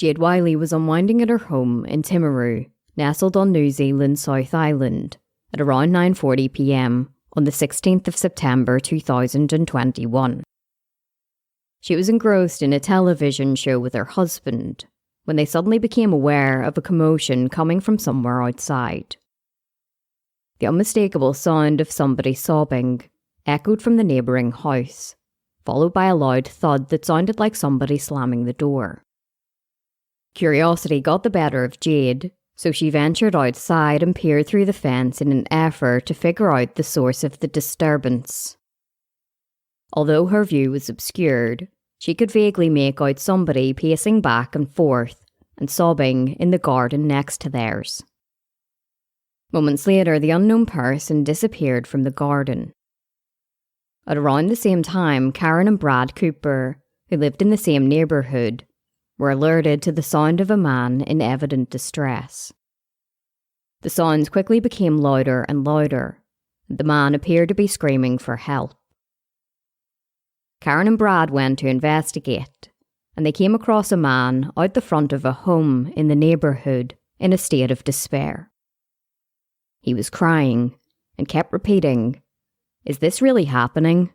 Jade Wiley was unwinding at her home in Timaru, nestled on New Zealand's South Island, at around 9:40 p.m. on the 16th of September 2021. She was engrossed in a television show with her husband when they suddenly became aware of a commotion coming from somewhere outside. The unmistakable sound of somebody sobbing echoed from the neighbouring house, followed by a loud thud that sounded like somebody slamming the door. Curiosity got the better of Jade, so she ventured outside and peered through the fence in an effort to figure out the source of the disturbance. Although her view was obscured, she could vaguely make out somebody pacing back and forth and sobbing in the garden next to theirs. Moments later, the unknown person disappeared from the garden. At around the same time, Karen and Brad Cooper, who lived in the same neighbourhood, were alerted to the sound of a man in evident distress. The sounds quickly became louder and louder, and the man appeared to be screaming for help. Karen and Brad went to investigate, and they came across a man out the front of a home in the neighbourhood in a state of despair. He was crying and kept repeating, "Is this really happening?"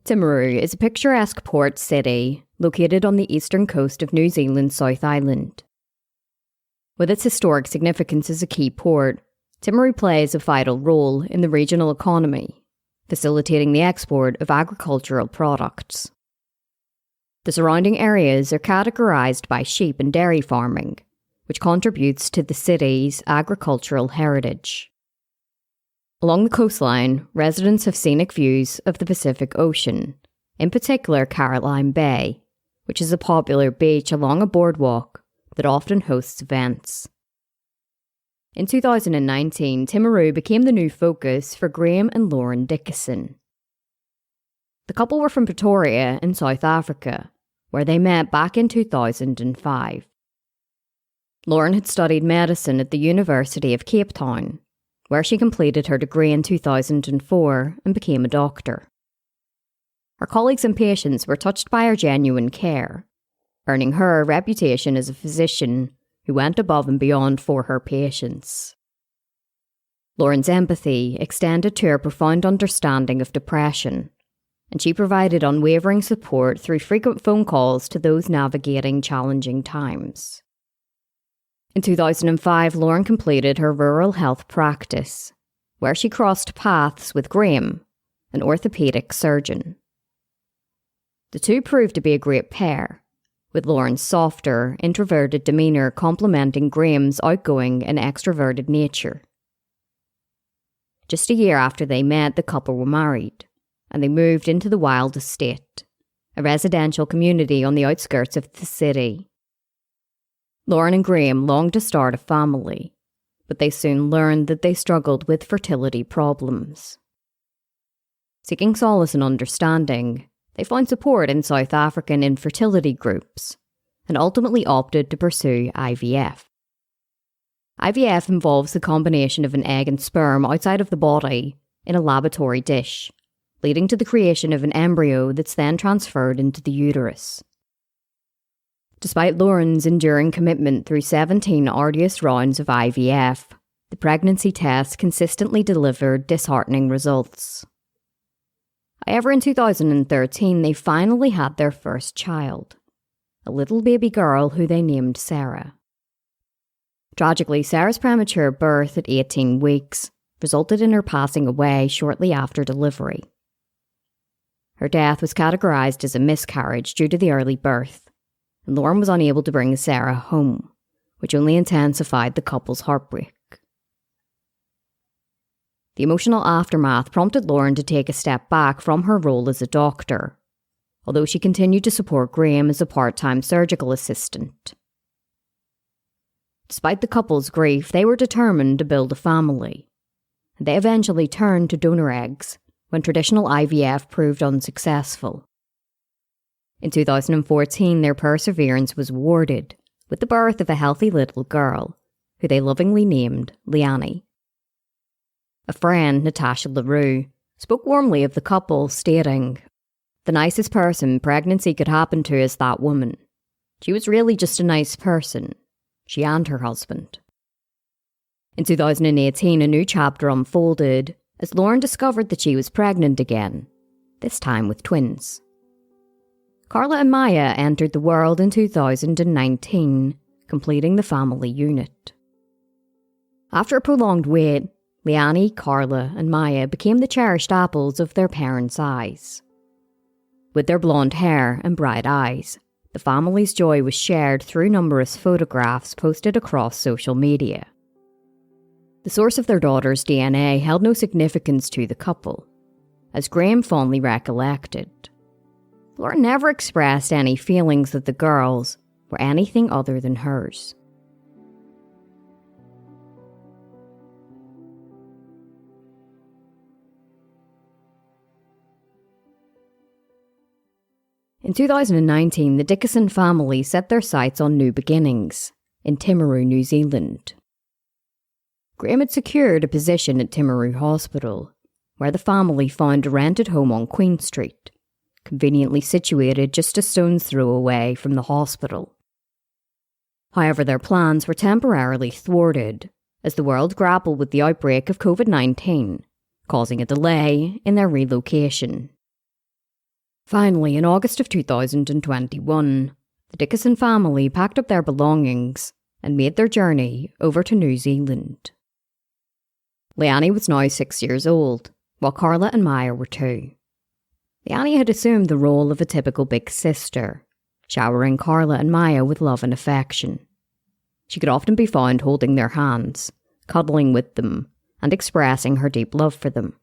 Timaru is a picturesque port city located on the eastern coast of New Zealand's South Island. With its historic significance as a key port, Timaru plays a vital role in the regional economy, facilitating the export of agricultural products. The surrounding areas are categorised by sheep and dairy farming, which contributes to the city's agricultural heritage. Along the coastline, residents have scenic views of the Pacific Ocean, in particular Caroline Bay, which is a popular beach along a boardwalk that often hosts events. In 2019, Timaru became the new focus for Graham and Lauren Dickason. The couple were from Pretoria in South Africa, where they met back in 2005. Lauren had studied medicine at the University of Cape Town, where she completed her degree in 2004 and became a doctor. Her colleagues and patients were touched by her genuine care, earning her a reputation as a physician who went above and beyond for her patients. Lauren's empathy extended to her profound understanding of depression, and she provided unwavering support through frequent phone calls to those navigating challenging times. In 2005, Lauren completed her rural health practice, where she crossed paths with Graham, an orthopaedic surgeon. The two proved to be a great pair, with Lauren's softer, introverted demeanour complementing Graham's outgoing and extroverted nature. Just a year after they met, the couple were married, and they moved into the Wild Estate, a residential community on the outskirts of the city. Lauren and Graham longed to start a family, but they soon learned that they struggled with fertility problems. Seeking solace and understanding, they found support in South African infertility groups and ultimately opted to pursue IVF. IVF involves the combination of an egg and sperm outside of the body in a laboratory dish, leading to the creation of an embryo that's then transferred into the uterus. Despite Lauren's enduring commitment through 17 arduous rounds of IVF, the pregnancy test consistently delivered disheartening results. However, in 2013, they finally had their first child, a little baby girl who they named Sarah. Tragically, Sarah's premature birth at 18 weeks resulted in her passing away shortly after delivery. Her death was categorised as a miscarriage due to the early birth, and Lauren was unable to bring Sarah home, which only intensified the couple's heartbreak. The emotional aftermath prompted Lauren to take a step back from her role as a doctor, although she continued to support Graham as a part-time surgical assistant. Despite the couple's grief, they were determined to build a family, and they eventually turned to donor eggs when traditional IVF proved unsuccessful. In 2014, their perseverance was rewarded with the birth of a healthy little girl, who they lovingly named Leanne. A friend, Natasha LaRue, spoke warmly of the couple, stating, "The nicest person pregnancy could happen to is that woman. She was really just a nice person, she and her husband." In 2018, a new chapter unfolded as Lauren discovered that she was pregnant again, this time with twins. Carla and Maya entered the world in 2019, completing the family unit. After a prolonged wait, Leanne, Carla, and Maya became the cherished apples of their parents' eyes. With their blonde hair and bright eyes, the family's joy was shared through numerous photographs posted across social media. The source of their daughter's DNA held no significance to the couple, as Graham fondly recollected. Lauren never expressed any feelings that the girls were anything other than hers. In 2019, the Dickason family set their sights on new beginnings in Timaru, New Zealand. Graham had secured a position at Timaru Hospital, where the family found a rented home on Queen Street, conveniently situated just a stone's throw away from the hospital. However, their plans were temporarily thwarted as the world grappled with the outbreak of COVID-19, causing a delay in their relocation. Finally, in August of 2021, the Dickason family packed up their belongings and made their journey over to New Zealand. Leanne was now 6 years old, while Carla and Maya were 2. Leanne had assumed the role of a typical big sister, showering Carla and Maya with love and affection. She could often be found holding their hands, cuddling with them, and expressing her deep love for them.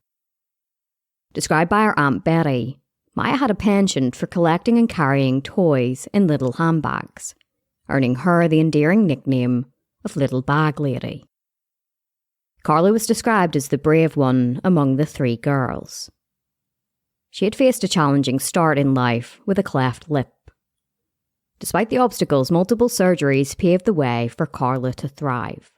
Described by her Aunt Betty, Maya had a penchant for collecting and carrying toys in little handbags, earning her the endearing nickname of Little Bag Lady. Carla was described as the brave one among the 3 girls. She had faced a challenging start in life with a cleft lip. Despite the obstacles, multiple surgeries paved the way for Carla to thrive.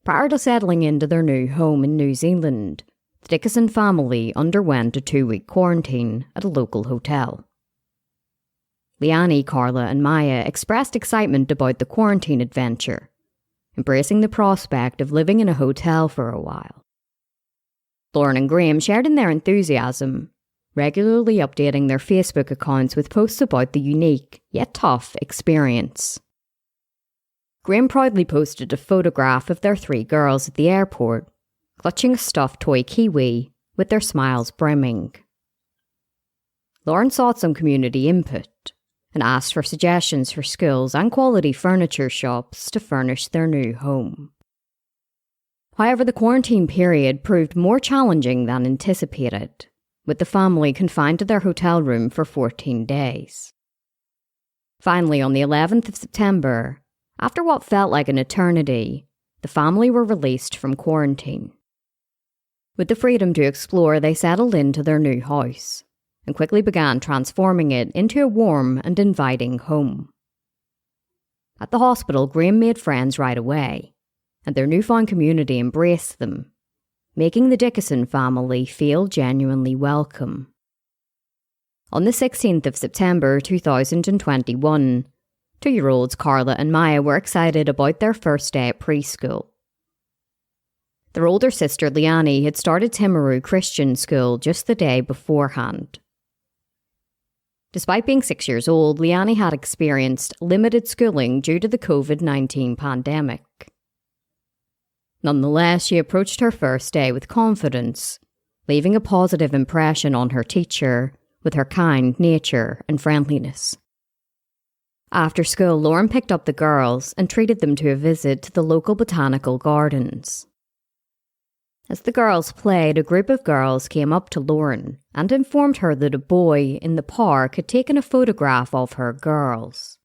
Prior to settling into their new home in New Zealand, the Dickason family underwent a 2-week quarantine at a local hotel. Leanne, Carla, and Maya expressed excitement about the quarantine adventure, embracing the prospect of living in a hotel for a while. Lauren and Graham shared in their enthusiasm, regularly updating their Facebook accounts with posts about the unique, yet tough, experience. Graham proudly posted a photograph of their 3 girls at the airport, clutching a stuffed toy kiwi with their smiles brimming. Lauren sought some community input and asked for suggestions for schools and quality furniture shops to furnish their new home. However, the quarantine period proved more challenging than anticipated, with the family confined to their hotel room for 14 days. Finally, on the 11th of September, after what felt like an eternity, the family were released from quarantine. With the freedom to explore, they settled into their new house and quickly began transforming it into a warm and inviting home. At the hospital, Graham made friends right away, and their newfound community embraced them, making the Dickason family feel genuinely welcome. On the 16th of September 2021, 2-year-olds Carla and Maya were excited about their first day at preschool. Their older sister Leanne had started Timaru Christian School just the day beforehand. Despite being 6 years old, Leanne had experienced limited schooling due to the COVID-19 pandemic. Nonetheless, she approached her first day with confidence, leaving a positive impression on her teacher with her kind nature and friendliness. After school, Lauren picked up the girls and treated them to a visit to the local botanical gardens. As the girls played, a group of girls came up to Lauren and informed her that a boy in the park had taken a photograph of her girls.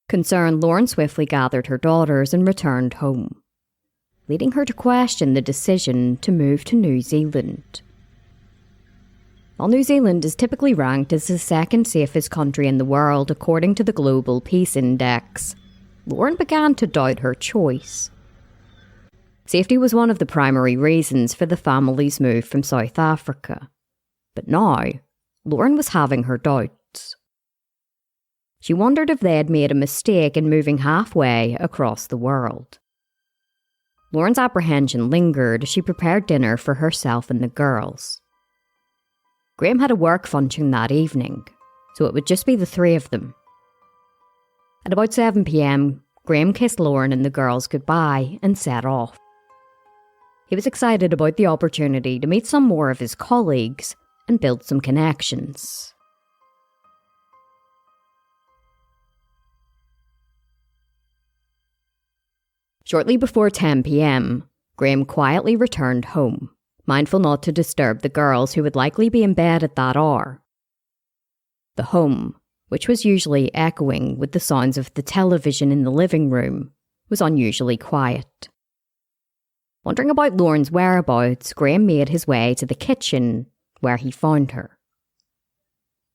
Concerned, Lauren swiftly gathered her daughters and returned home, leading her to question the decision to move to New Zealand. While New Zealand is typically ranked as the second safest country in the world according to the Global Peace Index, Lauren began to doubt her choice. Safety was one of the primary reasons for the family's move from South Africa. But now, Lauren was having her doubts. She wondered if they had made a mistake in moving halfway across the world. Lauren's apprehension lingered as she prepared dinner for herself and the girls. Graham had a work function that evening, so it would just be the three of them. At about 7 p.m, Graham kissed Lauren and the girls goodbye and set off. He was excited about the opportunity to meet some more of his colleagues and build some connections. Shortly before 10 p.m, Graham quietly returned home, mindful not to disturb the girls who would likely be in bed at that hour. The home, which was usually echoing with the sounds of the television in the living room, was unusually quiet. Wondering about Lauren's whereabouts, Graham made his way to the kitchen, where he found her.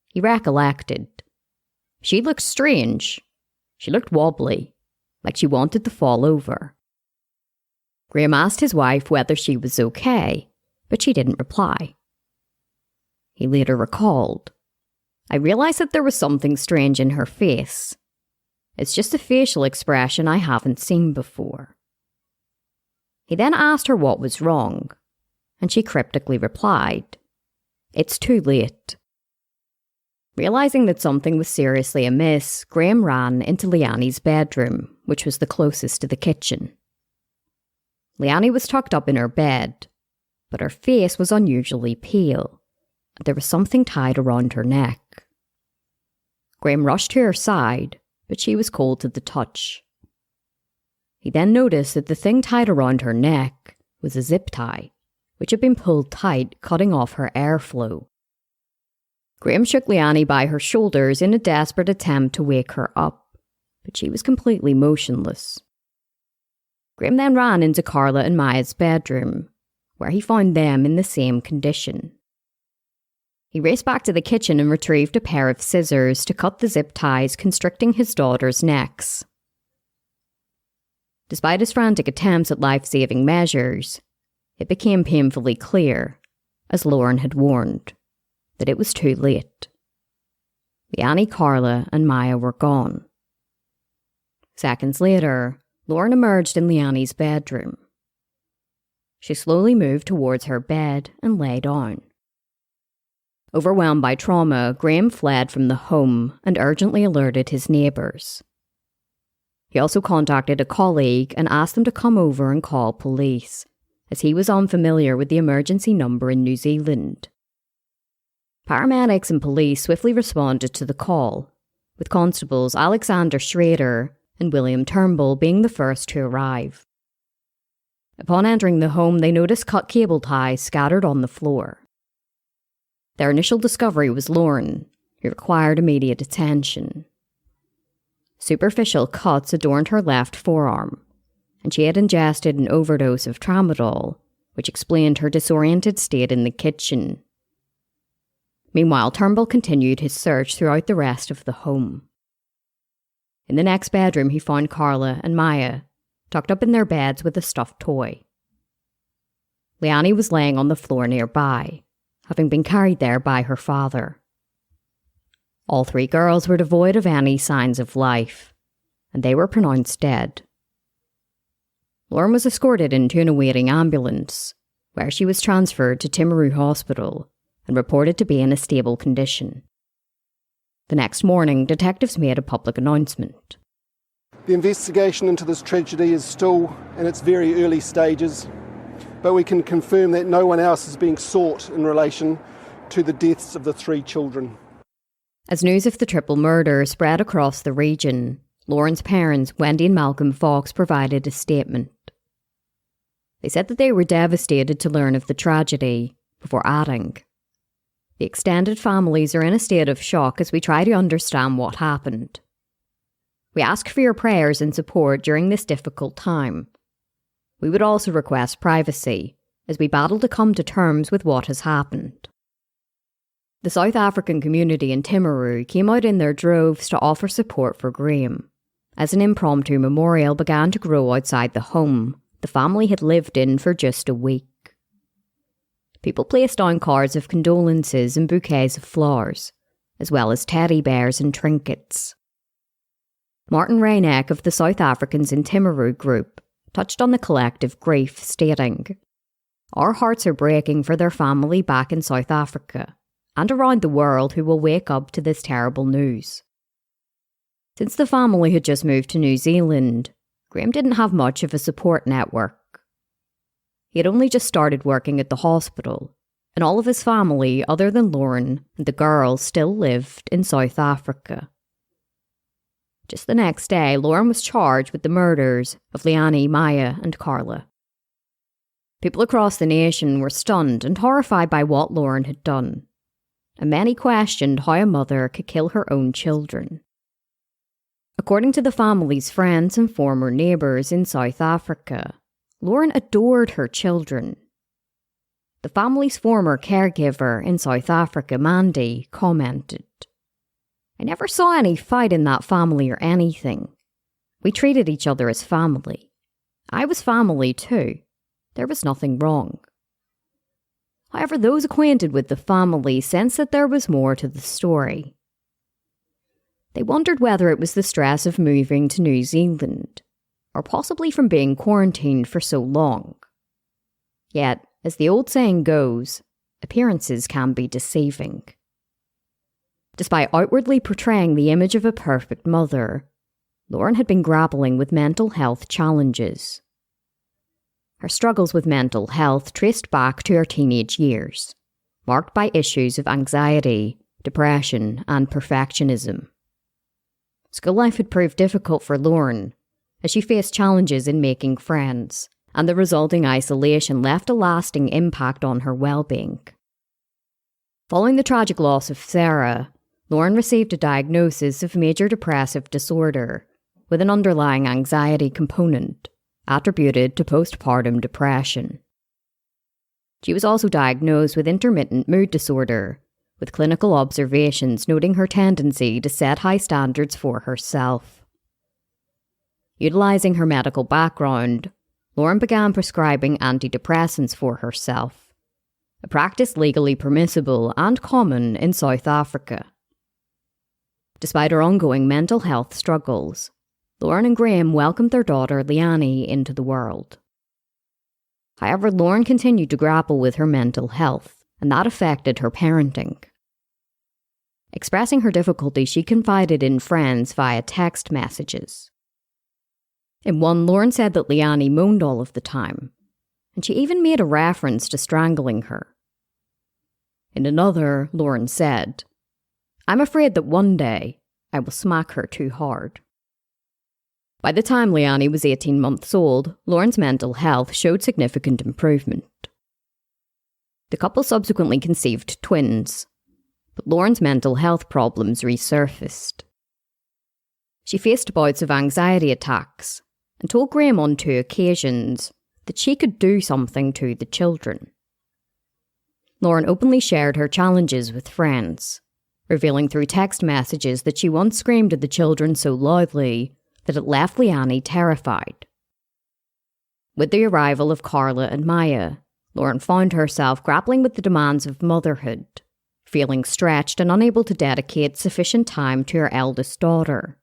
He recollected. She looked strange. She looked wobbly, like she wanted to fall over. Graham asked his wife whether she was okay, but she didn't reply. He later recalled, "I realised that there was something strange in her face. It's just a facial expression I haven't seen before." He then asked her what was wrong, and she cryptically replied, "It's too late." Realising that something was seriously amiss, Graham ran into Leanne's bedroom, which was the closest to the kitchen. Leanne was tucked up in her bed, but her face was unusually pale, and there was something tied around her neck. Graham rushed to her side, but she was cold to the touch. He then noticed that the thing tied around her neck was a zip tie, which had been pulled tight, cutting off her airflow. Graham shook Leanne by her shoulders in a desperate attempt to wake her up, but she was completely motionless. Graham then ran into Carla and Maya's bedroom, where he found them in the same condition. He raced back to the kitchen and retrieved a pair of scissors to cut the zip ties constricting his daughters' necks. Despite his frantic attempts at life-saving measures, it became painfully clear, as Lauren had warned, that it was too late. Leanne, Carla, and Maya were gone. Seconds later, Lauren emerged in Leanne's bedroom. She slowly moved towards her bed and lay down. Overwhelmed by trauma, Graham fled from the home and urgently alerted his neighbours. He also contacted a colleague and asked them to come over and call police, as he was unfamiliar with the emergency number in New Zealand. Paramedics and police swiftly responded to the call, with constables Alexander Schrader and William Turnbull being the first to arrive. Upon entering the home, they noticed cut cable ties scattered on the floor. Their initial discovery was Lauren, who required immediate attention. Superficial cuts adorned her left forearm, and she had ingested an overdose of tramadol, which explained her disoriented state in the kitchen. Meanwhile, Turnbull continued his search throughout the rest of the home. In the next bedroom, he found Carla and Maya, tucked up in their beds with a stuffed toy. Leanne was laying on the floor nearby, having been carried there by her father. All three girls were devoid of any signs of life, and they were pronounced dead. Lauren was escorted into an awaiting ambulance, where she was transferred to Timaru Hospital and reported to be in a stable condition. The next morning, detectives made a public announcement. The investigation into this tragedy is still in its very early stages, but we can confirm that no one else is being sought in relation to the deaths of the three children. As news of the triple murder spread across the region, Lauren's parents, Wendy and Malcolm Fox, provided a statement. They said that they were devastated to learn of the tragedy, before adding, "The extended families are in a state of shock as we try to understand what happened. We ask for your prayers and support during this difficult time. We would also request privacy, as we battle to come to terms with what has happened." The South African community in Timaru came out in their droves to offer support for Graham, as an impromptu memorial began to grow outside the home the family had lived in for just a week. People placed down cards of condolences and bouquets of flowers, as well as teddy bears and trinkets. Martin Reyneck of the South Africans in Timaru group touched on the collective grief, stating, "Our hearts are breaking for their family back in South Africa and around the world who will wake up to this terrible news." Since the family had just moved to New Zealand, Graham didn't have much of a support network. He had only just started working at the hospital, and all of his family, other than Lauren and the girls, still lived in South Africa. Just the next day, Lauren was charged with the murders of Leanne, Maya, and Carla. People across the nation were stunned and horrified by what Lauren had done, and many questioned how a mother could kill her own children. According to the family's friends and former neighbours in South Africa, Lauren adored her children. The family's former caregiver in South Africa, Mandy, commented, "I never saw any fight in that family or anything. We treated each other as family. I was family too. There was nothing wrong." However, those acquainted with the family sensed that there was more to the story. They wondered whether it was the stress of moving to New Zealand, or possibly from being quarantined for so long. Yet, as the old saying goes, appearances can be deceiving. Despite outwardly portraying the image of a perfect mother, Lauren had been grappling with mental health challenges. Her struggles with mental health traced back to her teenage years, marked by issues of anxiety, depression, and perfectionism. School life had proved difficult for Lauren, as she faced challenges in making friends, and the resulting isolation left a lasting impact on her well-being. Following the tragic loss of Sarah, Lauren received a diagnosis of major depressive disorder, with an underlying anxiety component, attributed to postpartum depression. She was also diagnosed with intermittent mood disorder, with clinical observations noting her tendency to set high standards for herself. Utilising her medical background, Lauren began prescribing antidepressants for herself, a practice legally permissible and common in South Africa. Despite her ongoing mental health struggles, Lauren and Graham welcomed their daughter Leanne into the world. However, Lauren continued to grapple with her mental health, and that affected her parenting. Expressing her difficulty, she confided in friends via text messages. In one, Lauren said that Leanne moaned all of the time, and she even made a reference to strangling her. In another, Lauren said, "I'm afraid that one day I will smack her too hard." By the time Leanne was 18 months old, Lauren's mental health showed significant improvement. The couple subsequently conceived twins, but Lauren's mental health problems resurfaced. She faced bouts of anxiety attacks and told Graham on 2 occasions that she could do something to the children. Lauren openly shared her challenges with friends, revealing through text messages that she once screamed at the children so loudly that it left Leanne terrified. With the arrival of Carla and Maya, Lauren found herself grappling with the demands of motherhood, feeling stretched and unable to dedicate sufficient time to her eldest daughter.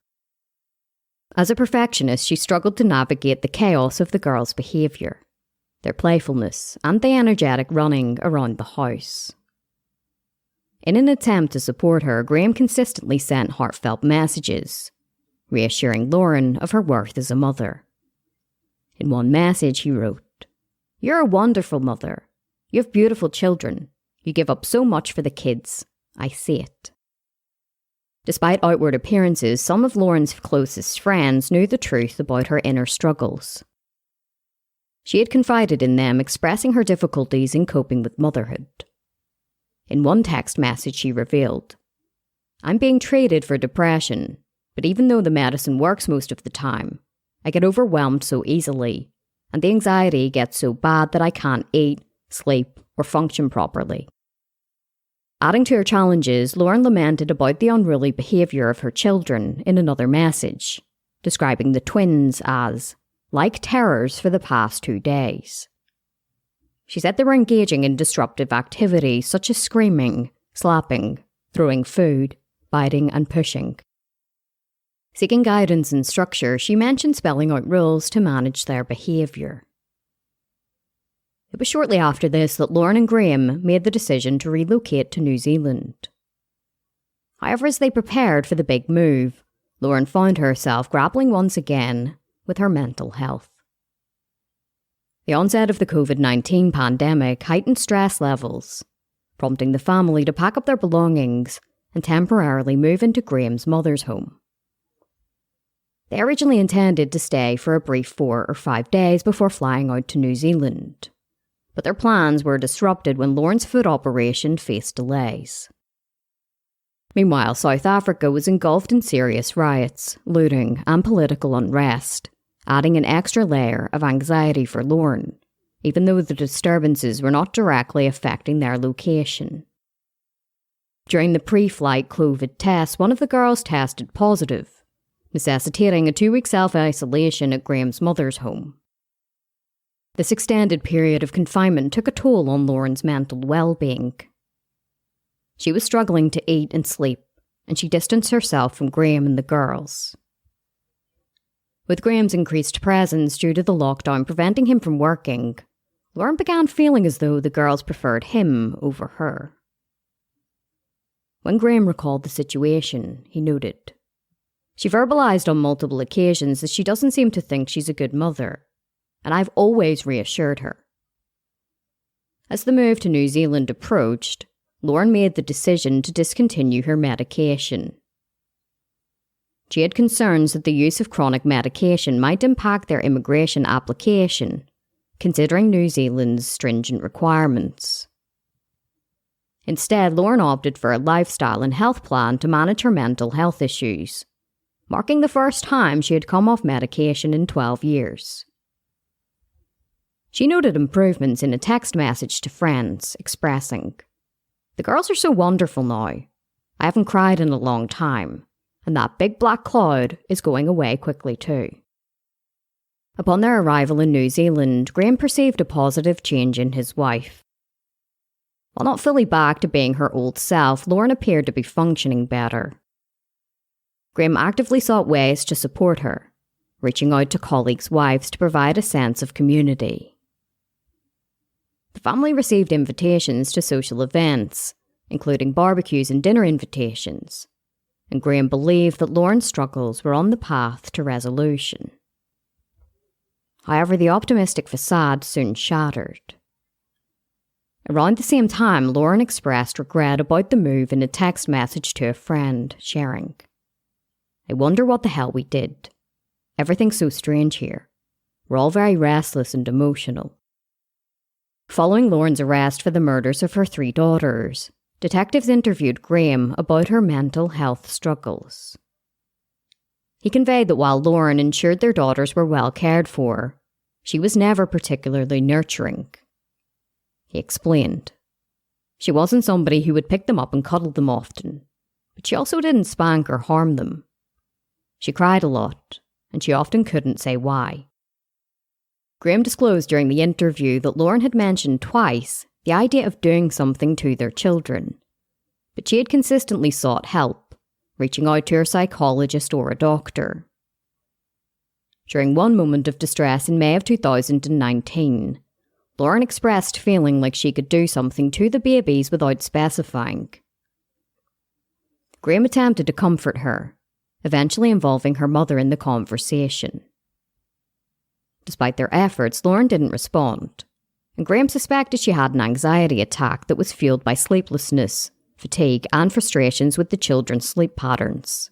As a perfectionist, she struggled to navigate the chaos of the girls' behaviour, their playfulness, and the energetic running around the house. In an attempt to support her, Graham consistently sent heartfelt messages, reassuring Lauren of her worth as a mother. In one message, he wrote, "You're a wonderful mother. You have beautiful children. You give up so much for the kids. I see it." Despite outward appearances, some of Lauren's closest friends knew the truth about her inner struggles. She had confided in them, expressing her difficulties in coping with motherhood. In one text message, she revealed, "I'm being treated for depression, but even though the medicine works most of the time, I get overwhelmed so easily, and the anxiety gets so bad that I can't eat, sleep, or function properly." Adding to her challenges, Lauren lamented about the unruly behaviour of her children in another message, describing the twins as like terrors for the past 2 days. She said they were engaging in disruptive activities such as screaming, slapping, throwing food, biting and pushing. Seeking guidance and structure, she mentioned spelling out rules to manage their behaviour. It was shortly after this that Lauren and Graham made the decision to relocate to New Zealand. However, as they prepared for the big move, Lauren found herself grappling once again with her mental health. The onset of the COVID-19 pandemic heightened stress levels, prompting the family to pack up their belongings and temporarily move into Graham's mother's home. They originally intended to stay for a brief 4 or 5 days before flying out to New Zealand, but their plans were disrupted when Lauren's food operation faced delays. Meanwhile, South Africa was engulfed in serious riots, looting and political unrest, adding an extra layer of anxiety for Lauren, even though the disturbances were not directly affecting their location. During the pre-flight COVID test, one of the girls tested positive, necessitating a 2-week self-isolation at Graham's mother's home. This extended period of confinement took a toll on Lauren's mental well-being. She was struggling to eat and sleep, and she distanced herself from Graham and the girls. With Graham's increased presence due to the lockdown preventing him from working, Lauren began feeling as though the girls preferred him over her. When Graham recalled the situation, he noted, "She verbalised on multiple occasions that she doesn't seem to think she's a good mother, and I've always reassured her." As the move to New Zealand approached, Lauren made the decision to discontinue her medication. She had concerns that the use of chronic medication might impact their immigration application, considering New Zealand's stringent requirements. Instead, Lauren opted for a lifestyle and health plan to manage her mental health issues, marking the first time she had come off medication in 12 years. She noted improvements in a text message to friends, expressing, "The girls are so wonderful now. I haven't cried in a long time, and that big black cloud is going away quickly too." Upon their arrival in New Zealand, Graham perceived a positive change in his wife. While not fully back to being her old self, Lauren appeared to be functioning better. Graham actively sought ways to support her, reaching out to colleagues' wives to provide a sense of community. The family received invitations to social events, including barbecues and dinner invitations, and Graham believed that Lauren's struggles were on the path to resolution. However, the optimistic facade soon shattered. Around the same time, Lauren expressed regret about the move in a text message to a friend, sharing, "I wonder what the hell we did. Everything's so strange here. We're all very restless and emotional." Following Lauren's arrest for the murders of her 3 daughters, detectives interviewed Graham about her mental health struggles. He conveyed that while Lauren ensured their daughters were well cared for, she was never particularly nurturing. He explained, "She wasn't somebody who would pick them up and cuddle them often, but she also didn't spank or harm them. She cried a lot, and she often couldn't say why." Graham disclosed during the interview that Lauren had mentioned twice the idea of doing something to their children, but she had consistently sought help, reaching out to her psychologist or a doctor. During one moment of distress in May of 2019, Lauren expressed feeling like she could do something to the babies without specifying. Graham attempted to comfort her, eventually involving her mother in the conversation. Despite their efforts, Lauren didn't respond, and Graham suspected she had an anxiety attack that was fueled by sleeplessness, fatigue, and frustrations with the children's sleep patterns.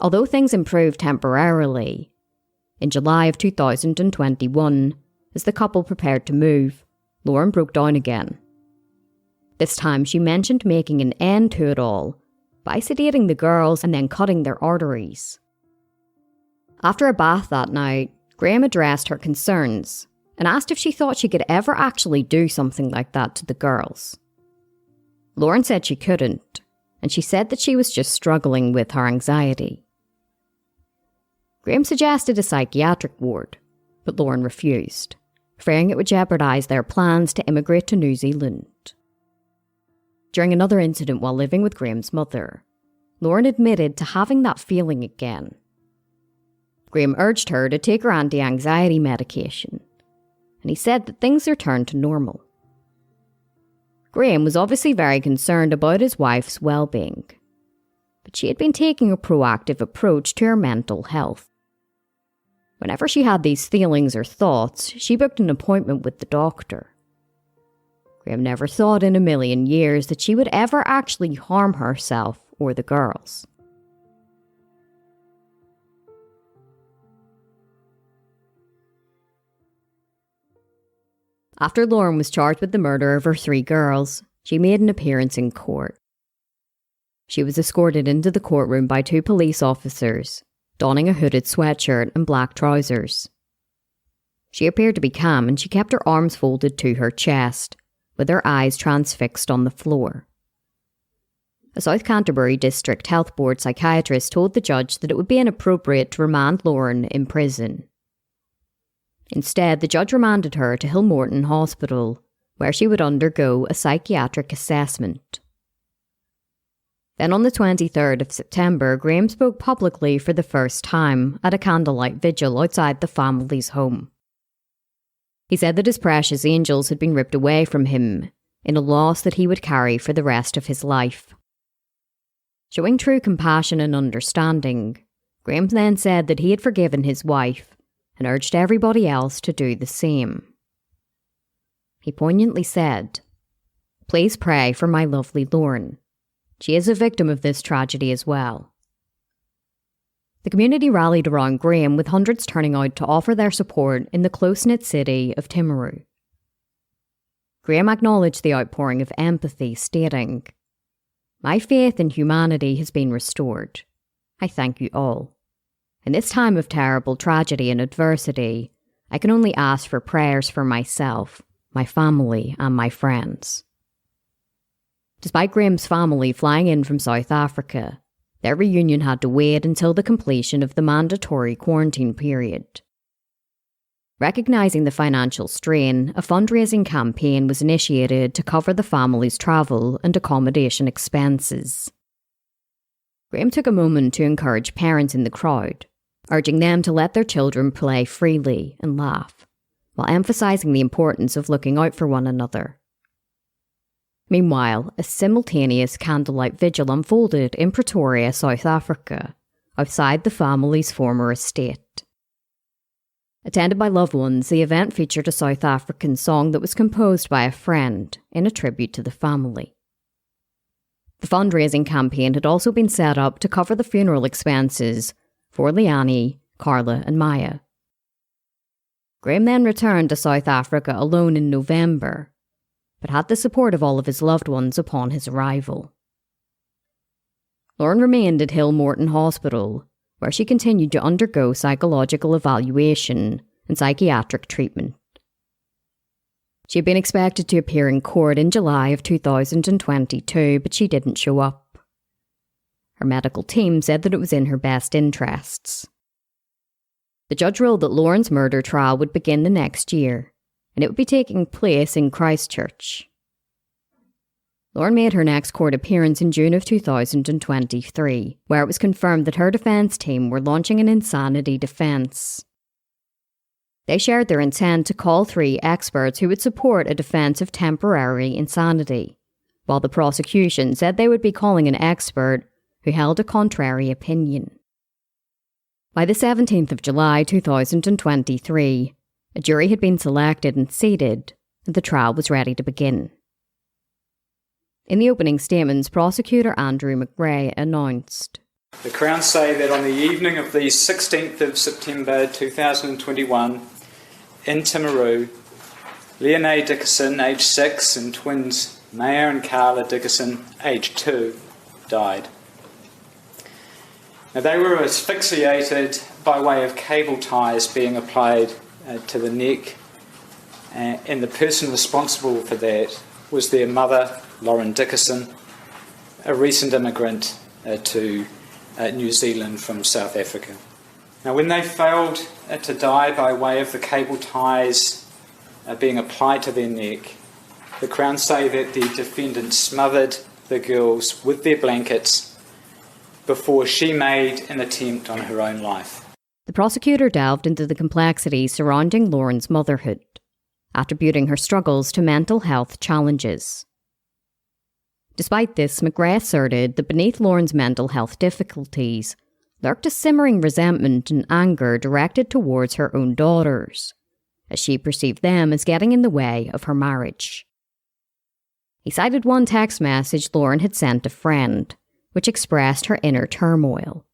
Although things improved temporarily, in July of 2021, as the couple prepared to move, Lauren broke down again. This time she mentioned making an end to it all by sedating the girls and then cutting their arteries. After a bath that night, Graham addressed her concerns and asked if she thought she could ever actually do something like that to the girls. Lauren said she couldn't, and she said that she was just struggling with her anxiety. Graham suggested a psychiatric ward, but Lauren refused, fearing it would jeopardise their plans to immigrate to New Zealand. During another incident while living with Graham's mother, Lauren admitted to having that feeling again. Graham urged her to take her anti-anxiety medication, and he said that things returned to normal. Graham was obviously very concerned about his wife's well-being, but she had been taking a proactive approach to her mental health. Whenever she had these feelings or thoughts, she booked an appointment with the doctor. Graham never thought in a million years that she would ever actually harm herself or the girls. After Lauren was charged with the murder of her 3 girls, she made an appearance in court. She was escorted into the courtroom by 2 police officers, donning a hooded sweatshirt and black trousers. She appeared to be calm and she kept her arms folded to her chest, with her eyes transfixed on the floor. A South Canterbury District Health Board psychiatrist told the judge that it would be inappropriate to remand Lauren in prison. Instead, the judge remanded her to Hillmorton Hospital, where she would undergo a psychiatric assessment. Then on the 23rd of September, Graham spoke publicly for the first time at a candlelight vigil outside the family's home. He said that his precious angels had been ripped away from him in a loss that he would carry for the rest of his life. Showing true compassion and understanding, Graham then said that he had forgiven his wife and urged everybody else to do the same. He poignantly said, "Please pray for my lovely Lauren. She is a victim of this tragedy as well." The community rallied around Graham, with hundreds turning out to offer their support in the close-knit city of Timaru. Graham acknowledged the outpouring of empathy, stating, "My faith in humanity has been restored. I thank you all. In this time of terrible tragedy and adversity, I can only ask for prayers for myself, my family, and my friends." Despite Graham's family flying in from South Africa, their reunion had to wait until the completion of the mandatory quarantine period. Recognising the financial strain, a fundraising campaign was initiated to cover the family's travel and accommodation expenses. Graham took a moment to encourage parents in the crowd, urging them to let their children play freely and laugh, while emphasising the importance of looking out for one another. Meanwhile, a simultaneous candlelight vigil unfolded in Pretoria, South Africa, outside the family's former estate. Attended by loved ones, the event featured a South African song that was composed by a friend in a tribute to the family. The fundraising campaign had also been set up to cover the funeral expenses for Leanne, Carla and Maya. Graham then returned to South Africa alone in November, but had the support of all of his loved ones upon his arrival. Lauren remained at Hillmorton Hospital, where she continued to undergo psychological evaluation and psychiatric treatment. She had been expected to appear in court in July of 2022, but she didn't show up. Her medical team said that it was in her best interests. The judge ruled that Lauren's murder trial would begin the next year, and it would be taking place in Christchurch. Lauren made her next court appearance in June of 2023, where it was confirmed that her defence team were launching an insanity defence. They shared their intent to call 3 experts who would support a defence of temporary insanity, while the prosecution said they would be calling an expert who held a contrary opinion. By the 17th of July 2023, a jury had been selected and seated, and the trial was ready to begin. In the opening statements, prosecutor Andrew McRae announced, "The Crown say that on the evening of the 16th of September 2021, in Timaru, Leanne Dickason, aged 6, and twins Maya and Carla Dickason, aged 2, died. Now, they were asphyxiated by way of cable ties being applied to the neck, and the person responsible for that was their mother, Lauren Dickason, a recent immigrant to New Zealand from South Africa. Now, when they failed to die by way of the cable ties being applied to their neck, the Crown say that the defendant smothered the girls with their blankets before she made an attempt on her own life. The prosecutor delved into the complexities surrounding Lauren's motherhood, attributing her struggles to mental health challenges. Despite this, McGrath asserted that beneath Lauren's mental health difficulties lurked a simmering resentment and anger directed towards her own daughters, as she perceived them as getting in the way of her marriage. He cited one text message Lauren had sent a friend, which expressed her inner turmoil.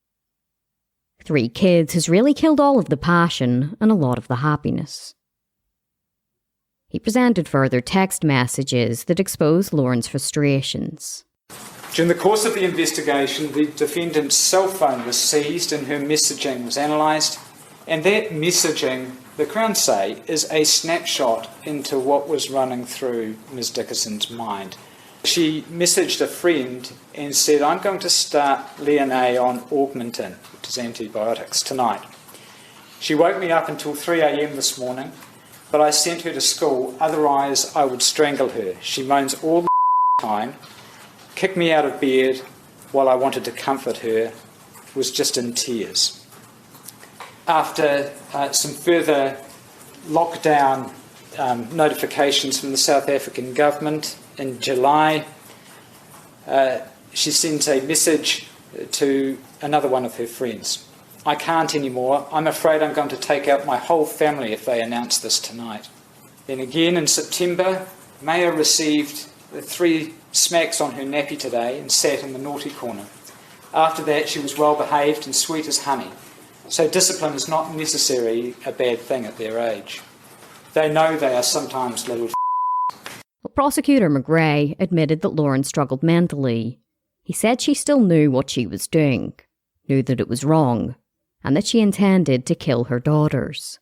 3 kids has really killed all of the passion and a lot of the happiness. He presented further text messages that exposed Lauren's frustrations. During the course of the investigation, the defendant's cell phone was seized and her messaging was analysed, and that messaging, the Crown say, is a snapshot into what was running through Ms. Dickason's mind. She messaged a friend and said, "I'm going to start Leonie on Augmentin, which is antibiotics, tonight. She woke me up until 3 a.m. this morning, but I sent her to school, otherwise I would strangle her. She moans all the time, kicked me out of bed while I wanted to comfort her, was just in tears." After some further lockdown notifications from the South African government in July, she sent a message to another one of her friends. "I can't anymore. I'm afraid I'm going to take out my whole family if they announce this tonight." Then again in September, Maya received 3 smacks on her nappy today and sat in the naughty corner. After that, she was well behaved and sweet as honey. So discipline is not necessarily a bad thing at their age. They know they are sometimes little Well, Prosecutor McGray admitted that Lauren struggled mentally. He said she still knew what she was doing, knew that it was wrong, and that she intended to kill her daughters.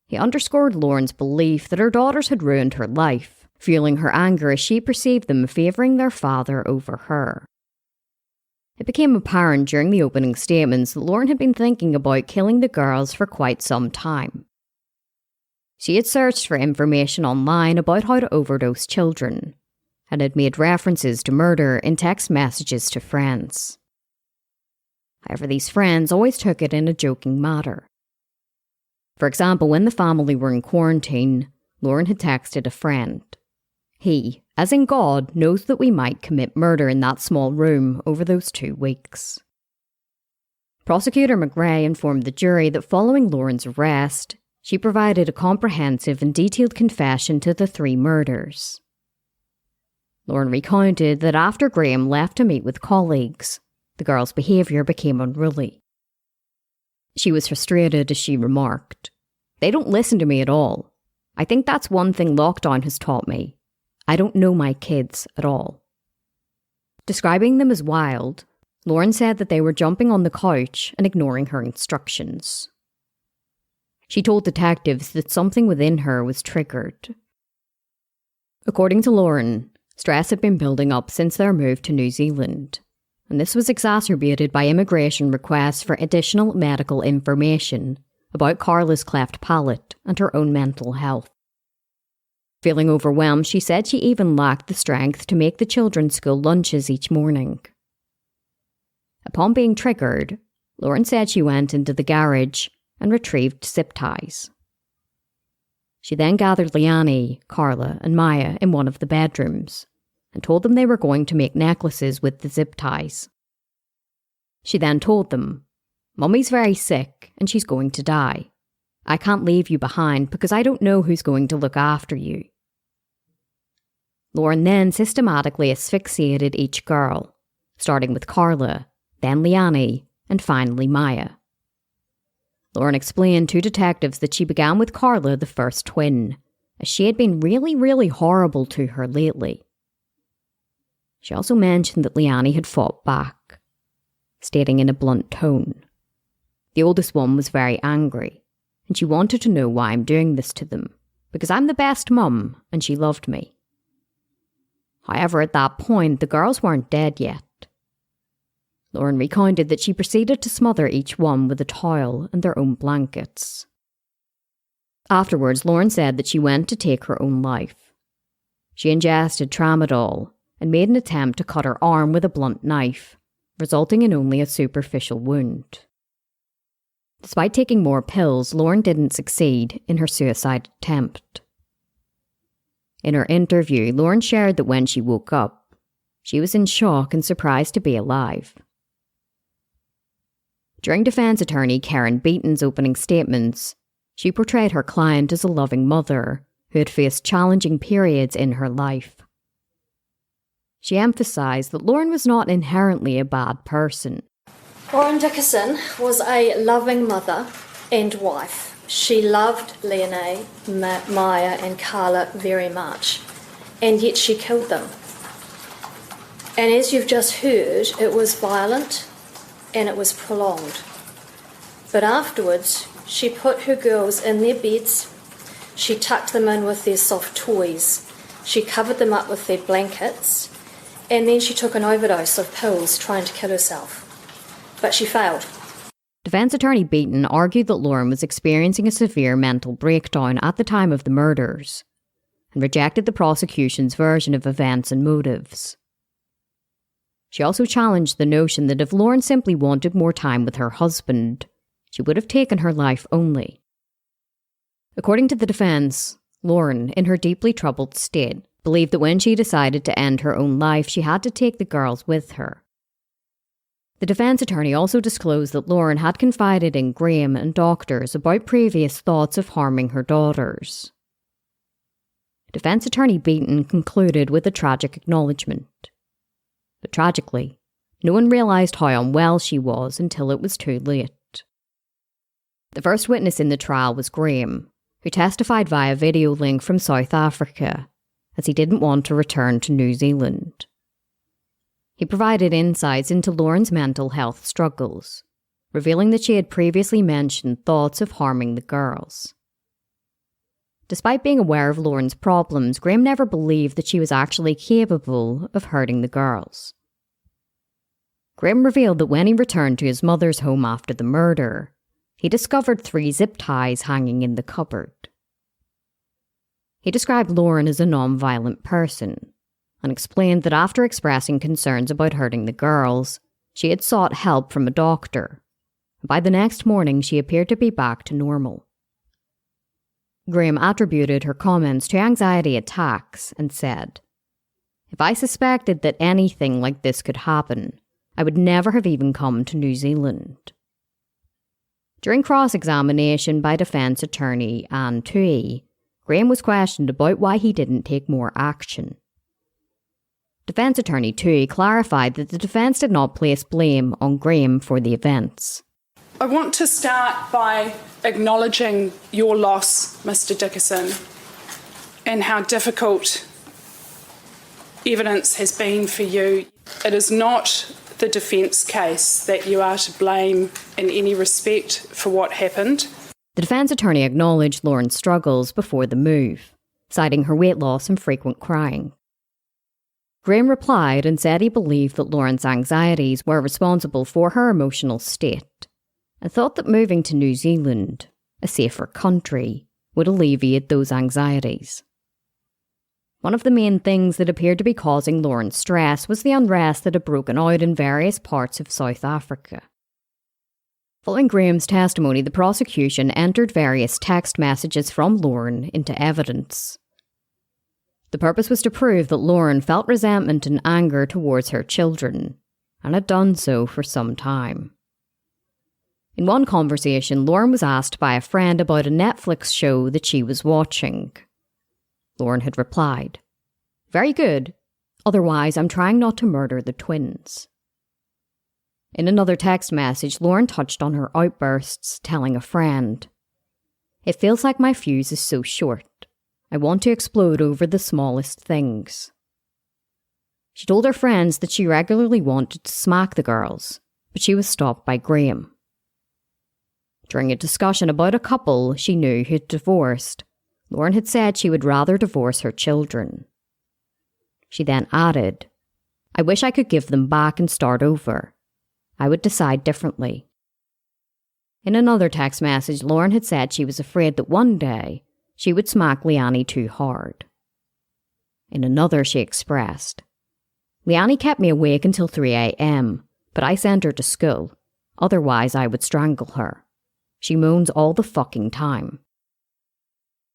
He underscored Lauren's belief that her daughters had ruined her life, fueling her anger as she perceived them favouring their father over her. It became apparent during the opening statements that Lauren had been thinking about killing the girls for quite some time. She had searched for information online about how to overdose children, and had made references to murder in text messages to friends. However, these friends always took it in a joking manner. For example, when the family were in quarantine, Lauren had texted a friend. "He, as in God, knows that we might commit murder in that small room over those 2 weeks." Prosecutor McGray informed the jury that following Lauren's arrest, she provided a comprehensive and detailed confession to the 3 murders. Lauren recounted that after Graham left to meet with colleagues, the girl's behaviour became unruly. She was frustrated as she remarked, "They don't listen to me at all. I think that's one thing lockdown has taught me. I don't know my kids at all." Describing them as wild, Lauren said that they were jumping on the couch and ignoring her instructions. She told detectives that something within her was triggered. According to Lauren, stress had been building up since their move to New Zealand, and this was exacerbated by immigration requests for additional medical information about Carla's cleft palate and her own mental health. Feeling overwhelmed, she said she even lacked the strength to make the children's school lunches each morning. Upon being triggered, Lauren said she went into the garage and retrieved zip ties. She then gathered Leanne, Carla and Maya in one of the bedrooms and told them they were going to make necklaces with the zip ties. She then told them, "Mummy's very sick and she's going to die. I can't leave you behind because I don't know who's going to look after you." Lauren then systematically asphyxiated each girl, starting with Carla, then Leanne, and finally Maya. Lauren explained to detectives that she began with Carla, the first twin, as she had been really horrible to her lately. She also mentioned that Leanne had fought back, stating in a blunt tone, "The oldest one was very angry, and she wanted to know why I'm doing this to them, because I'm the best mum and she loved me." However, at that point, the girls weren't dead yet. Lauren recounted that she proceeded to smother each one with a towel and their own blankets. Afterwards, Lauren said that she went to take her own life. She ingested tramadol and made an attempt to cut her arm with a blunt knife, resulting in only a superficial wound. Despite taking more pills, Lauren didn't succeed in her suicide attempt. In her interview, Lauren shared that when she woke up, she was in shock and surprised to be alive. During defense attorney Karen Beaton's opening statements, she portrayed her client as a loving mother who had faced challenging periods in her life. She emphasised that Lauren was not inherently a bad person. Lauren Dickason was a loving mother and wife. She loved Leonie, Maya and Carla very much, and yet she killed them. And as you've just heard, it was violent and it was prolonged. But afterwards, she put her girls in their beds, she tucked them in with their soft toys, she covered them up with their blankets, and then she took an overdose of pills trying to kill herself. But she failed. Defence attorney Beaton argued that Lauren was experiencing a severe mental breakdown at the time of the murders and rejected the prosecution's version of events and motives. She also challenged the notion that if Lauren simply wanted more time with her husband, she would have taken her life only. According to the defence, Lauren, in her deeply troubled state, believed that when she decided to end her own life, she had to take the girls with her. The defence attorney also disclosed that Lauren had confided in Graham and doctors about previous thoughts of harming her daughters. Defence attorney Beaton concluded with a tragic acknowledgement. But tragically, no one realised how unwell she was until it was too late. The first witness in the trial was Graham, who testified via video link from South Africa, as he didn't want to return to New Zealand. He provided insights into Lauren's mental health struggles, revealing that she had previously mentioned thoughts of harming the girls. Despite being aware of Lauren's problems, Graham never believed that she was actually capable of hurting the girls. Graham revealed that when he returned to his mother's home after the murder, he discovered 3 zip ties hanging in the cupboard. He described Lauren as a non-violent person, and explained that after expressing concerns about hurting the girls, she had sought help from a doctor. By the next morning, she appeared to be back to normal. Graham attributed her comments to anxiety attacks and said, "If I suspected that anything like this could happen, I would never have even come to New Zealand." During cross-examination by defence attorney Anne Tui, Graham was questioned about why he didn't take more action. Defence attorney Tui clarified that the defence did not place blame on Graham for the events. I want to start by acknowledging your loss, Mr. Dickason, and how difficult evidence has been for you. It is not the defence case that you are to blame in any respect for what happened. The defence attorney acknowledged Lauren's struggles before the move, citing her weight loss and frequent crying. Graham replied and said he believed that Lauren's anxieties were responsible for her emotional state, and thought that moving to New Zealand, a safer country, would alleviate those anxieties. One of the main things that appeared to be causing Lauren's stress was the unrest that had broken out in various parts of South Africa. Following Graham's testimony, the prosecution entered various text messages from Lauren into evidence. The purpose was to prove that Lauren felt resentment and anger towards her children, and had done so for some time. In one conversation, Lauren was asked by a friend about a Netflix show that she was watching. Lauren had replied, "Very good. Otherwise, I'm trying not to murder the twins." In another text message, Lauren touched on her outbursts, telling a friend, "It feels like my fuse is so short. I want to explode over the smallest things." She told her friends that she regularly wanted to smack the girls, but she was stopped by Graham. During a discussion about a couple she knew who'd divorced, Lauren had said she would rather divorce her children. She then added, "I wish I could give them back and start over. I would decide differently." In another text message, Lauren had said she was afraid that one day she would smack Leanne too hard. In another, she expressed, "Leanne kept me awake until 3 a.m, but I sent her to school. Otherwise, I would strangle her. She moans all the fucking time."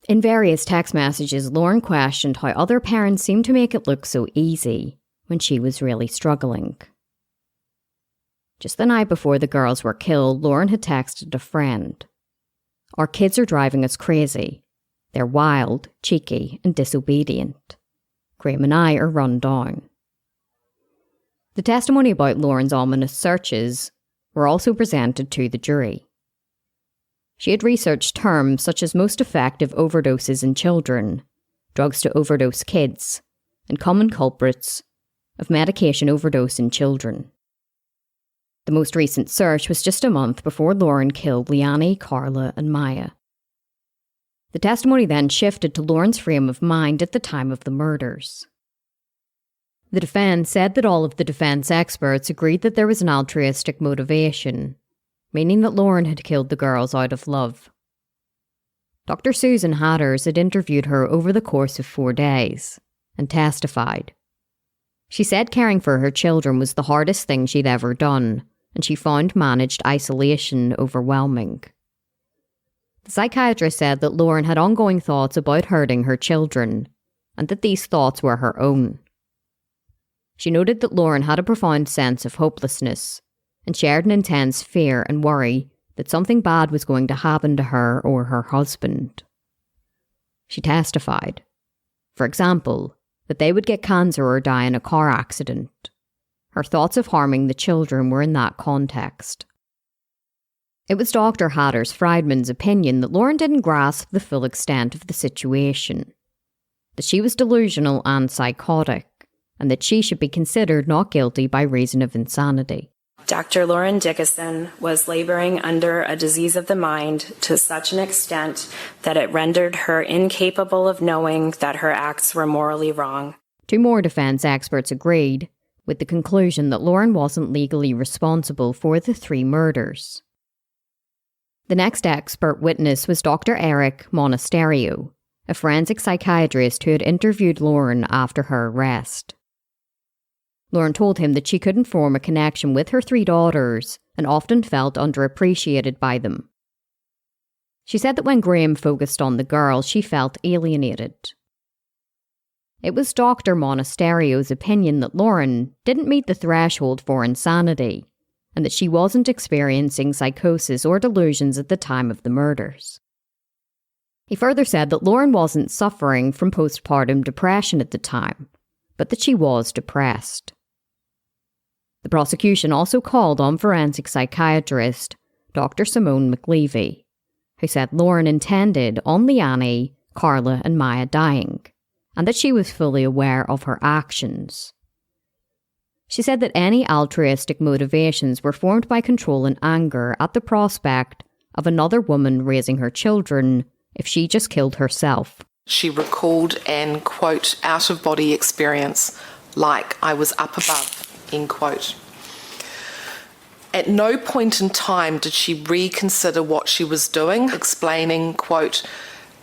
In various text messages, Lauren questioned how other parents seemed to make it look so easy when she was really struggling. Just the night before the girls were killed, Lauren had texted a friend, "Our kids are driving us crazy. They're wild, cheeky, and disobedient. Graham and I are run down." The testimony about Lauren's ominous searches were also presented to the jury. She had researched terms such as most effective overdoses in children, drugs to overdose kids, and common culprits of medication overdose in children. The most recent search was just a month before Lauren killed Leanne, Carla, and Maya. The testimony then shifted to Lauren's frame of mind at the time of the murders. The defence said that all of the defence experts agreed that there was an altruistic motivation, meaning that Lauren had killed the girls out of love. Dr. Susan Hatters had interviewed her over the course of 4 days and testified. She said caring for her children was the hardest thing she'd ever done, and she found managed isolation overwhelming. The psychiatrist said that Lauren had ongoing thoughts about hurting her children, and that these thoughts were her own. She noted that Lauren had a profound sense of hopelessness, and shared an intense fear and worry that something bad was going to happen to her or her husband. She testified, for example, that they would get cancer or die in a car accident. Her thoughts of harming the children were in that context. It was Dr. Hatters Friedman's opinion that Lauren didn't grasp the full extent of the situation, that she was delusional and psychotic, and that she should be considered not guilty by reason of insanity. Dr. Lauren Dickason was laboring under a disease of the mind to such an extent that it rendered her incapable of knowing that her acts were morally wrong. 2 more defence experts agreed with the conclusion that Lauren wasn't legally responsible for the 3 murders. The next expert witness was Dr. Eric Monasterio, a forensic psychiatrist who had interviewed Lauren after her arrest. Lauren told him that she couldn't form a connection with her 3 daughters and often felt underappreciated by them. She said that when Graham focused on the girls, she felt alienated. It was Dr. Monasterio's opinion that Lauren didn't meet the threshold for insanity, and that she wasn't experiencing psychosis or delusions at the time of the murders. He further said that Lauren wasn't suffering from postpartum depression at the time, but that she was depressed. The prosecution also called on forensic psychiatrist Dr. Simone McLeavy, who said Lauren intended on Leanne, Carla, and Maya dying, and that she was fully aware of her actions. She said that any altruistic motivations were formed by control and anger at the prospect of another woman raising her children if she just killed herself. She recalled an, quote, out-of-body experience, like I was up above, end quote. At no point in time did she reconsider what she was doing, explaining, quote,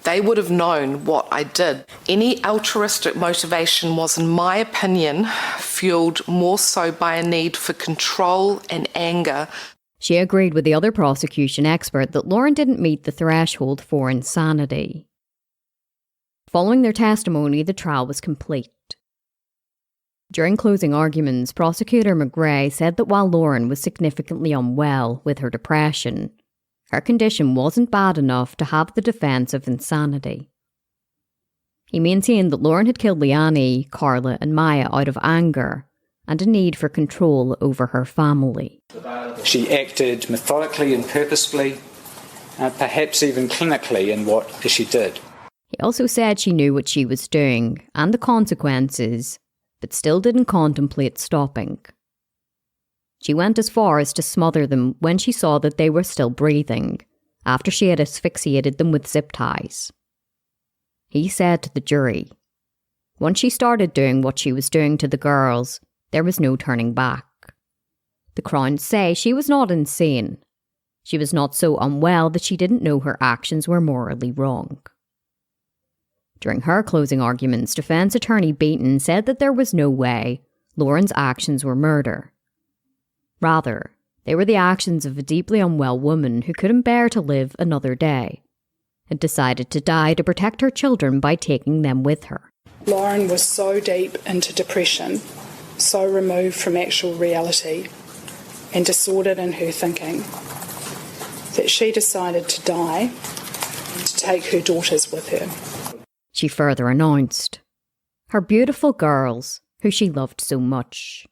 they would have known what I did. Any altruistic motivation was, in my opinion, fueled more so by a need for control and anger. She agreed with the other prosecution expert that Lauren didn't meet the threshold for insanity. Following their testimony, the trial was complete. During closing arguments, Prosecutor McGray said that while Lauren was significantly unwell with her depression, her condition wasn't bad enough to have the defence of insanity. He maintained that Lauren had killed Leanne, Carla, and Maya out of anger and a need for control over her family. She acted methodically and purposefully, perhaps even clinically in what she did. He also said she knew what she was doing and the consequences, but still didn't contemplate stopping. She went as far as to smother them when she saw that they were still breathing, after she had asphyxiated them with zip ties. He said to the jury, Once she started doing what she was doing to the girls, there was no turning back. The Crown say she was not insane. She was not so unwell that she didn't know her actions were morally wrong. During her closing arguments, defence attorney Beaton said that there was no way Lauren's actions were murder. Rather, they were the actions of a deeply unwell woman who couldn't bear to live another day and decided to die to protect her children by taking them with her. Lauren was so deep into depression, so removed from actual reality and disordered in her thinking, that she decided to die and to take her daughters with her. She further announced, her beautiful girls, who she loved so much.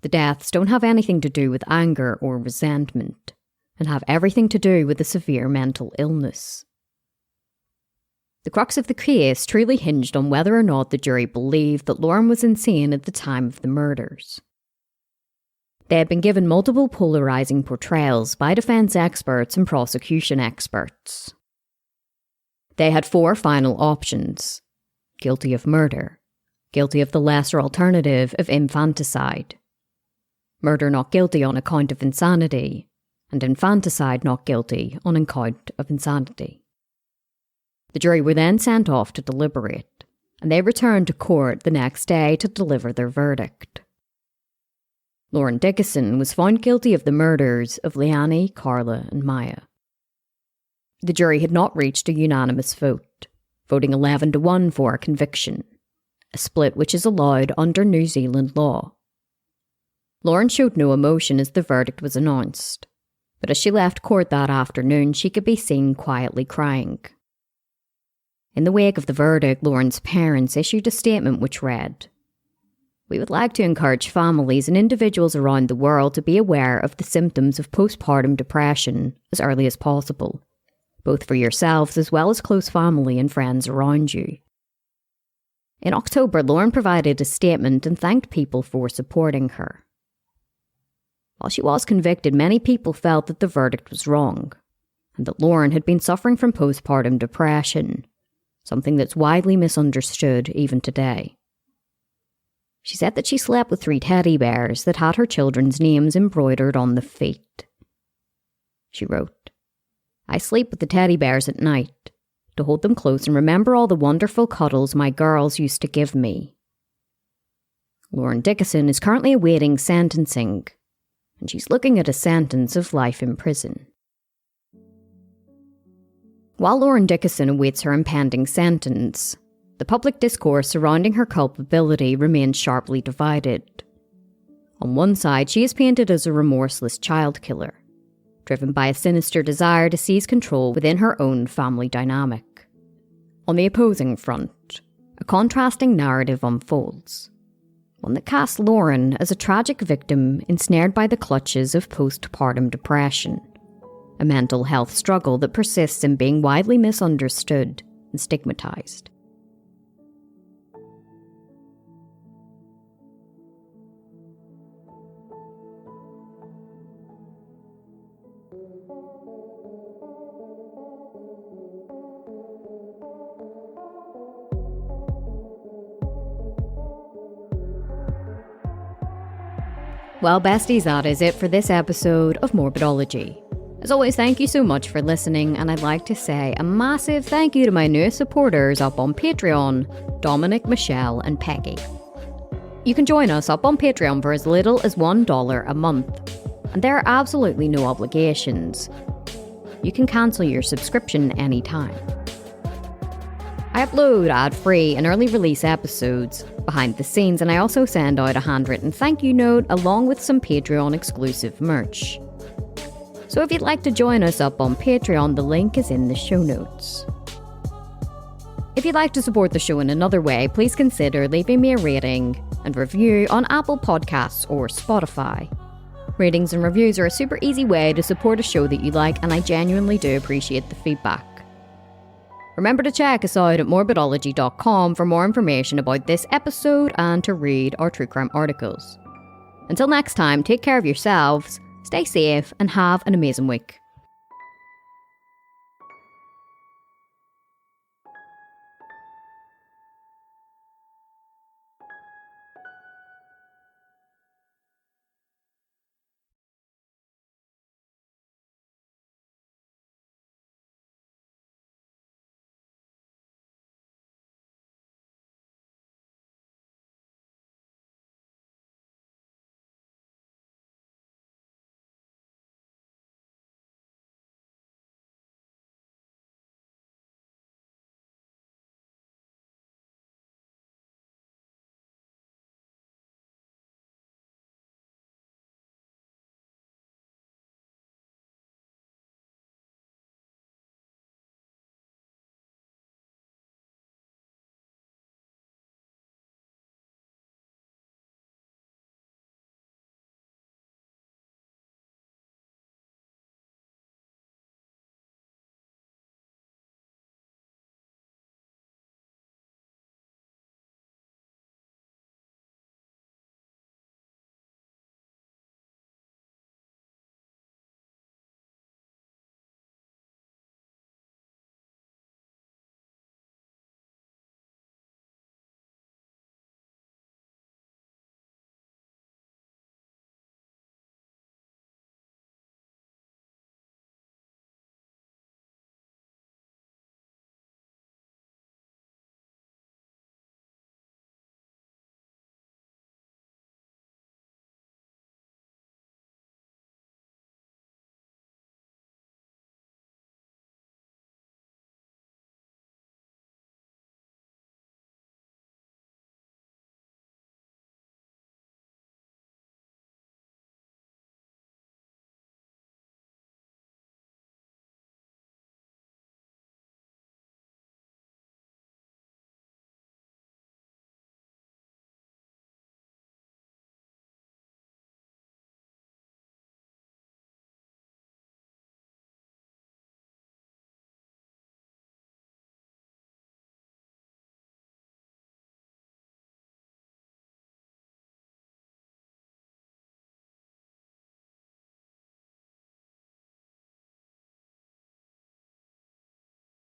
The deaths don't have anything to do with anger or resentment, and have everything to do with a severe mental illness. The crux of the case truly hinged on whether or not the jury believed that Lauren was insane at the time of the murders. They had been given multiple polarising portrayals by defence experts and prosecution experts. They had 4 final options: guilty of murder, guilty of the lesser alternative of infanticide, murder not guilty on account of insanity, and infanticide not guilty on account of insanity. The jury were then sent off to deliberate, and they returned to court the next day to deliver their verdict. Lauren Dickason was found guilty of the murders of Leanne, Carla, and Maya. The jury had not reached a unanimous vote, voting 11-1 for a conviction, a split which is allowed under New Zealand law. Lauren showed no emotion as the verdict was announced, but as she left court that afternoon, she could be seen quietly crying. In the wake of the verdict, Lauren's parents issued a statement which read, "We would like to encourage families and individuals around the world to be aware of the symptoms of postpartum depression as early as possible, both for yourselves as well as close family and friends around you." In October, Lauren provided a statement and thanked people for supporting her. While she was convicted, many people felt that the verdict was wrong, and that Lauren had been suffering from postpartum depression, something that's widely misunderstood even today. She said that she slept with 3 teddy bears that had her children's names embroidered on the feet. She wrote, "I sleep with the teddy bears at night, to hold them close and remember all the wonderful cuddles my girls used to give me." Lauren Dickason is currently awaiting sentencing, and she's looking at a sentence of life in prison. While Lauren Dickason awaits her impending sentence, the public discourse surrounding her culpability remains sharply divided. On one side, she is painted as a remorseless child killer, driven by a sinister desire to seize control within her own family dynamic. On the opposing front, a contrasting narrative unfolds, one that casts Lauren as a tragic victim ensnared by the clutches of postpartum depression, a mental health struggle that persists in being widely misunderstood and stigmatized. Well, besties, that is it for this episode of Morbidology. As always, thank you so much for listening, and I'd like to say a massive thank you to my newest supporters up on Patreon, Dominic, Michelle, and Peggy. You can join us up on Patreon for as little as $1 a month, and there are absolutely no obligations. You can cancel your subscription anytime. I upload ad-free and early release episodes behind the scenes, and I also send out a handwritten thank you note along with some Patreon exclusive merch. So if you'd like to join us up on Patreon, the link is in the show notes. If you'd like to support the show in another way, please consider leaving me a rating and review on Apple Podcasts or Spotify. Ratings and reviews are a super easy way to support a show that you like, and I genuinely do appreciate the feedback. Remember to check us out at morbidology.com for more information about this episode and to read our true crime articles. Until next time, take care of yourselves, stay safe, and have an amazing week.